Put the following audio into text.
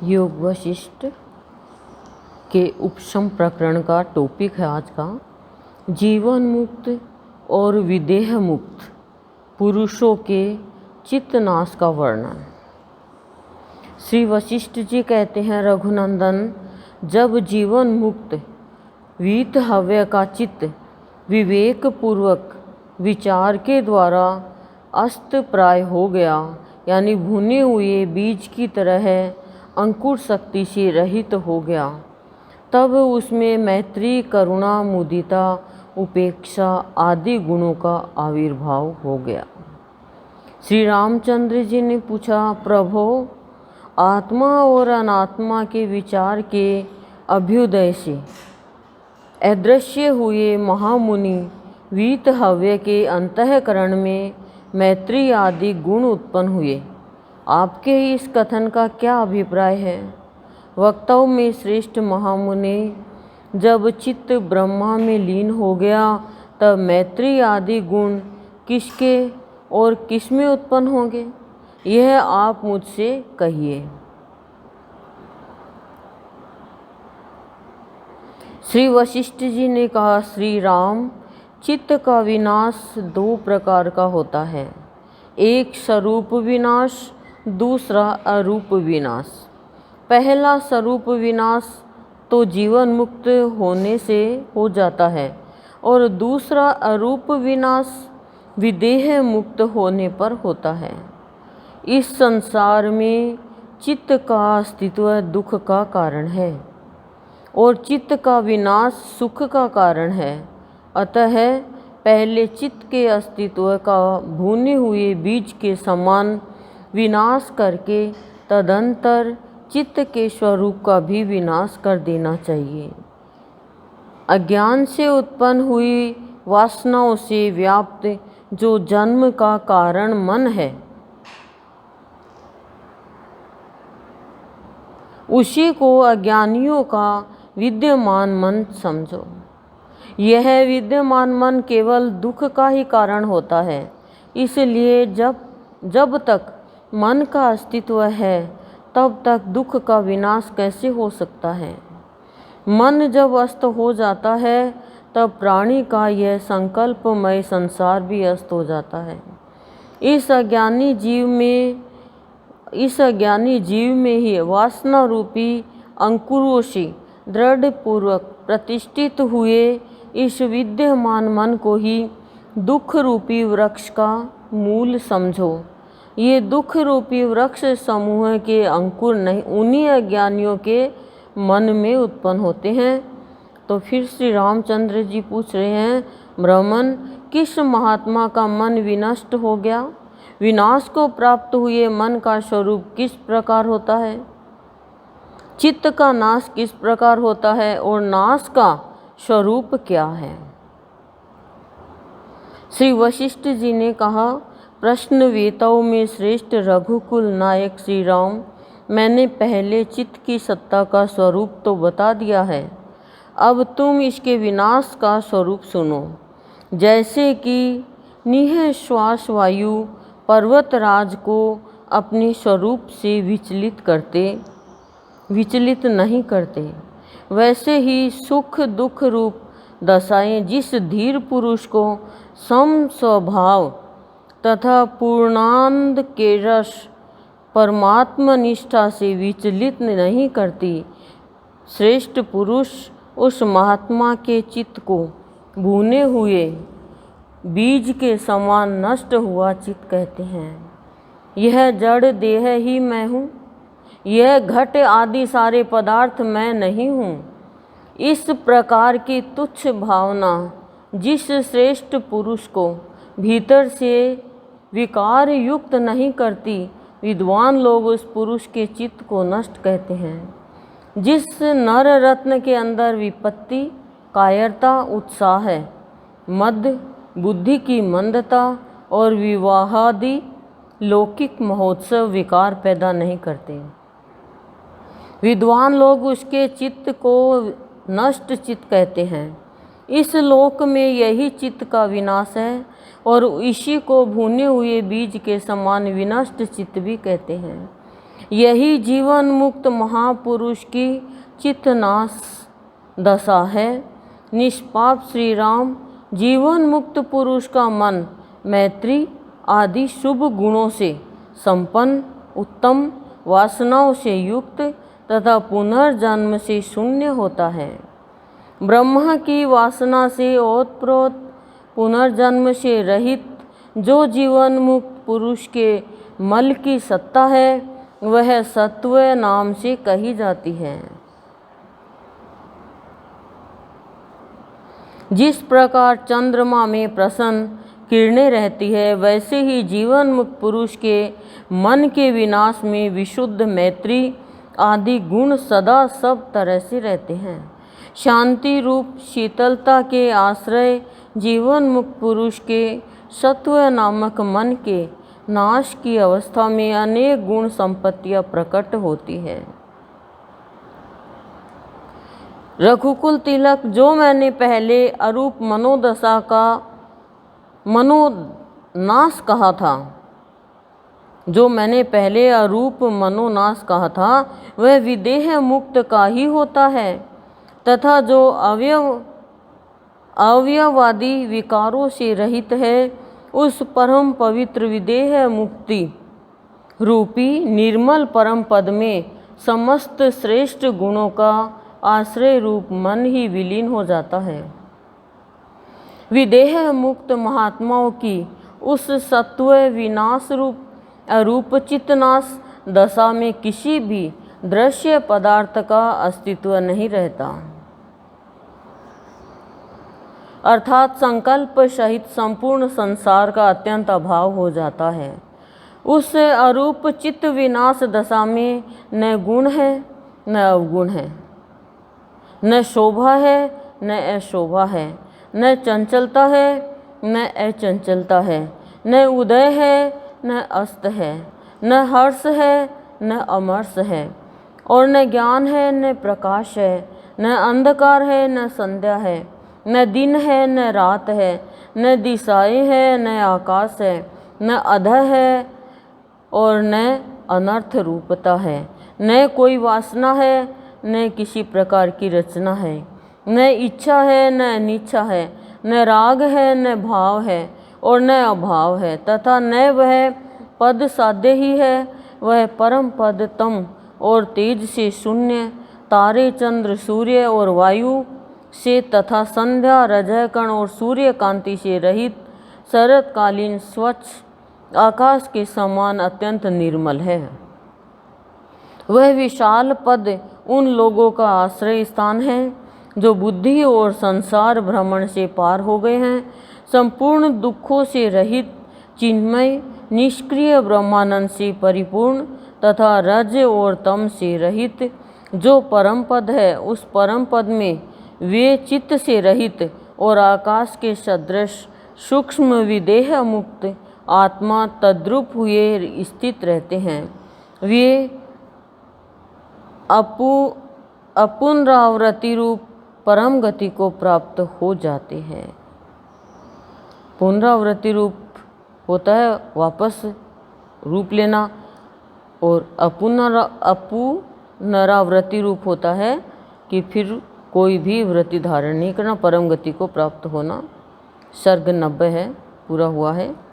योग वशिष्ठ के उपशम प्रकरण का टॉपिक है आज का जीवन मुक्त और विदेह मुक्त पुरुषों के चित्तनाश का वर्णन। श्री वशिष्ठ जी कहते हैं, रघुनंदन, जब जीवन मुक्त वीत हव्य का चित्त विवेक पूर्वक विचार के द्वारा अस्त प्राय हो गया, यानी भुने हुए बीज की तरह अंकुर शक्ति से रहित हो गया, तब उसमें मैत्री, करुणा, मुदिता, उपेक्षा आदि गुणों का आविर्भाव हो गया। श्री रामचंद्र जी ने पूछा, प्रभो, आत्मा और अनात्मा के विचार के अभ्युदय से अदृश्य हुए महामुनि वीत हव्य के अंतःकरण में मैत्री आदि गुण उत्पन्न हुए। आपके इस कथन का क्या अभिप्राय है? वक्ताओं में श्रेष्ठ महामुनि, जब चित्त ब्रह्मा में लीन हो गया तब मैत्री आदि गुण किसके और किस में उत्पन्न होंगे, यह आप मुझसे कहिए। श्री वशिष्ठ जी ने कहा, श्री राम, चित्त का विनाश दो प्रकार का होता है, एक स्वरूप विनाश, दूसरा अरूप विनाश। पहला स्वरूप विनाश तो जीवन मुक्त होने से हो जाता है और दूसरा अरूप विनाश विदेह मुक्त होने पर होता है। इस संसार में चित्त का अस्तित्व दुख का कारण है और चित्त का विनाश सुख का कारण है। अतः पहले चित्त के अस्तित्व का भुने हुए बीज के समान विनाश करके तदंतर चित्त के स्वरूप का भी विनाश कर देना चाहिए। अज्ञान से उत्पन्न हुई वासनाओं से व्याप्त जो जन्म का कारण मन है, उसी को अज्ञानियों का विद्यमान मन समझो। यह विद्यमान मन केवल दुख का ही कारण होता है। इसलिए जब तक मन का अस्तित्व है तब तक दुख का विनाश कैसे हो सकता है? मन जब अस्त हो जाता है तब प्राणी का यह संकल्पमय संसार भी अस्त हो जाता है। इस अज्ञानी जीव में ही वासना रूपी अंकुरों से दृढ़ पूर्वक प्रतिष्ठित हुए इस विद्यमान मन को ही दुख रूपी वृक्ष का मूल समझो। ये दुख रूपी वृक्ष समूह के अंकुर नहीं, उन्हीं अज्ञानियों के मन में उत्पन्न होते हैं। तो फिर श्री रामचंद्र जी पूछ रहे हैं, ब्राह्मण, किस महात्मा का मन विनष्ट हो गया? विनाश को प्राप्त हुए मन का स्वरूप किस प्रकार होता है? चित्त का नाश किस प्रकार होता है और नाश का स्वरूप क्या है? श्री वशिष्ठ जी ने कहा, प्रश्न वेताओं में श्रेष्ठ रघुकुल नायक श्री राम, मैंने पहले चित्त की सत्ता का स्वरूप तो बता दिया है, अब तुम इसके विनाश का स्वरूप सुनो। जैसे कि निःश्वास वायु पर्वतराज को अपने स्वरूप से विचलित नहीं करते, वैसे ही सुख दुख रूप दशाएं जिस धीर पुरुष को सम स्वभाव तथा पूर्णानंद के रस परमात्मा निष्ठा से विचलित नहीं करती, श्रेष्ठ पुरुष उस महात्मा के चित्त को भुने हुए बीज के समान नष्ट हुआ चित्त कहते हैं। यह जड़ देह ही मैं हूँ, यह घट आदि सारे पदार्थ मैं नहीं हूँ। इस प्रकार की तुच्छ भावना जिस श्रेष्ठ पुरुष को भीतर से विकार युक्त नहीं करती, विद्वान लोग उस पुरुष के चित्त को नष्ट कहते हैं। जिस नर रत्न के अंदर विपत्ति, कायरता, उत्साह है, मद, बुद्धि की मंदता और विवाहादि लौकिक महोत्सव विकार पैदा नहीं करते, विद्वान लोग उसके चित्त को नष्ट चित्त कहते हैं। इस लोक में यही चित्त का विनाश है और इसी को भुने हुए बीज के समान विनष्ट चित्त भी कहते हैं। यही जीवन मुक्त महापुरुष की चित्तनाश दशा है। निष्पाप श्री राम जीवन मुक्त पुरुष का मन मैत्री आदि शुभ गुणों से संपन्न, उत्तम वासनाओं से युक्त तथा पुनर्जन्म से शून्य होता है। ब्रह्मा की वासना से ओतप्रोत पुनर्जन्म से रहित जो जीवन मुक्त पुरुष के मल की सत्ता है वह सत्व नाम से कही जाती है। जिस प्रकार चंद्रमा में प्रसन्न किरणें रहती है वैसे ही जीवन मुक्त पुरुष के मन के विनाश में विशुद्ध मैत्री आदि गुण सदा सब तरह से रहते हैं। शांति रूप शीतलता के आश्रय जीवन मुक्त पुरुष के सत्व नामक मन के नाश की अवस्था में अनेक गुण संपत्तियां प्रकट होती है। रघुकुल तिलक, जो मैंने पहले अरूप मनोदशा का मनोनाश कहा था, जो मैंने पहले अरूप मनोनाश कहा था वह विदेह मुक्त का ही होता है तथा जो अवयवादी विकारों से रहित है उस परम पवित्र विदेह मुक्ति रूपी निर्मल परम पद में समस्त श्रेष्ठ गुणों का आश्रय रूप मन ही विलीन हो जाता है। विदेह मुक्त महात्माओं की उस सत्व विनाश रूप अरूप चित्तनाश दशा में किसी भी दृश्य पदार्थ का अस्तित्व नहीं रहता, अर्थात संकल्प सहित संपूर्ण संसार का अत्यंत अभाव हो जाता है। उस अरूप चित्त विनाश दशा में न गुण है न अवगुण है, न शोभा है न अशोभा है, न चंचलता है न अचंचलता है, न उदय है न अस्त है, न हर्ष है न अमर्ष है, और न ज्ञान है न प्रकाश है, न अंधकार है न संध्या है, न दिन है न रात है, न दिशाएं है न आकाश है, न अधः है और न अनर्थ रूपता है, न कोई वासना है न किसी प्रकार की रचना है, न इच्छा है न अनिच्छा है, न राग है न भाव है और न अभाव है, तथा न वह पद साध्य ही है, वह परम पद तम और तेज से शून्य, तारे चंद्र सूर्य और वायु से तथा संध्या रजह कण और सूर्य कांति से रहित शरतकालीन स्वच्छ आकाश के समान अत्यंत निर्मल है। वह विशाल पद उन लोगों का आश्रय स्थान है जो बुद्धि और संसार भ्रमण से पार हो गए हैं, संपूर्ण दुखों से रहित चिन्मय निष्क्रिय ब्रह्मानंद से परिपूर्ण तथा रज और तम से रहित जो परम पद है, उस परम पद में वे चित्त से रहित और आकाश के सदृश सूक्ष्म विदेह मुक्त आत्मा तद्रूप हुए स्थित रहते हैं। वे अपुनरावृत्ति रूप परम गति को प्राप्त हो जाते हैं। पुनरावृत्ति रूप होता है वापस रूप लेना, और अपुनरावृत्ति रूप होता है कि फिर कोई भी वृत्ति धारण नहीं करना, परम गति को प्राप्त होना। सर्ग 90 है, पूरा हुआ है।